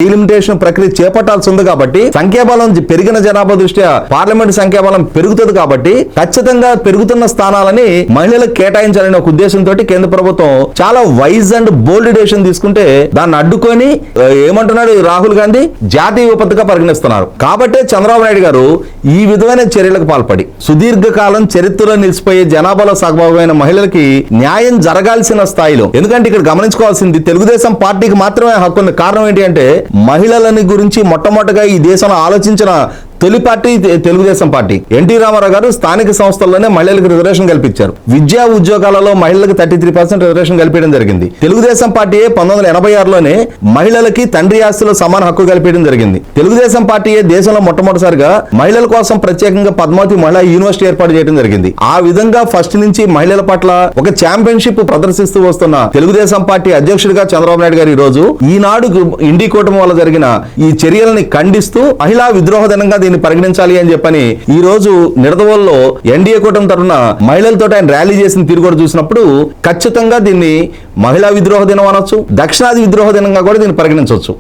Delimitation ప్రక్రియ చేపట్టాల్సి ఉంది కాబట్టి సంఖ్యాబలం పెరిగిన జనాభా దృష్ట్యా పార్లమెంట్ సంఖ్యాబలం పెరుగుతుంది కాబట్టి ఖచ్చితంగా పెరుగుతున్న స్థానాలని మహిళలకు కేటాయించాలనే ఒక ఉద్దేశంతో కేంద్ర ప్రభుత్వం చాలా వైజ్ అండ్ బోల్డ్ డెసిషన్ తీసుకుంటే దాన్ని అడ్డుకొని ఏమంటున్నాడు రాహుల్ గాంధీ జాతీయ విపత్తుగా పరిగణిస్తున్నారు. కాబట్టే చంద్రబాబు నాయుడు గారు ఈ విధమైన చర్యలకు పాల్పడి సుదీర్ఘకాలం చరిత్రలో నిలిచిపోయే జనాభాలో సగభాగమైన మహిళలకి న్యాయం జరగాల్సిన స్థాయిలో, ఎందుకంటే ఇక్కడ గమనించుకోవాల్సింది తెలుగుదేశం పార్టీకి మాత్రమే హక్కు ఉంది. కారణం ఏంటి అంటే మహిళలని గురించి మొట్టమొదటిగా ఈ దేశంలో ఆలోచించిన తొలి పార్టీ తెలుగుదేశం పార్టీ. ఎన్టీ రామారావు గారు స్థానిక సంస్థల్లోనే మహిళలకు రిజర్వేషన్ కల్పించారు. విద్యా ఉద్యోగాలలో మహిళలకు 33% రిజర్వేషన్ కల్పించడం జరిగింది. తెలుగుదేశం పార్టీ 1986లోనే మహిళలకి తండ్రి ఆస్తిలో సమాన హక్కు కల్పించడం జరిగింది. తెలుగుదేశం పార్టీ దేశంలో మొట్టమొదటిసారిగా మహిళల కోసం ప్రత్యేకంగా పద్మావతి మహిళా యూనివర్సిటీ ఏర్పాటు చేయడం జరిగింది. ఆ విధంగా ఫస్ట్ నుంచి మహిళల పట్ల ఒక ఛాంపియన్షిప్ ప్రదర్శిస్తూ వస్తున్న తెలుగుదేశం పార్టీ అధ్యక్షుడిగా చంద్రబాబు నాయుడు గారు ఈ రోజు ఈనాడు ఇండి కూటమి వల్ల జరిగిన ఈ చర్యలని ఖండిస్తూ మహిళా విద్రోహ దినంగా దీన్ని పరిగణించాలి అని చెప్పని ఈ రోజు నిడదవోలులో ఎన్డీఏ కూటమి తరఫున మహిళలతో ఆయన ర్యాలీ చేసిన తీరు కూడా చూసినప్పుడు ఖచ్చితంగా దీన్ని మహిళా విద్రోహ దినం అనొచ్చు, దక్షిణాది విద్రోహ దినంగా కూడా దీన్ని పరిగణించవచ్చు.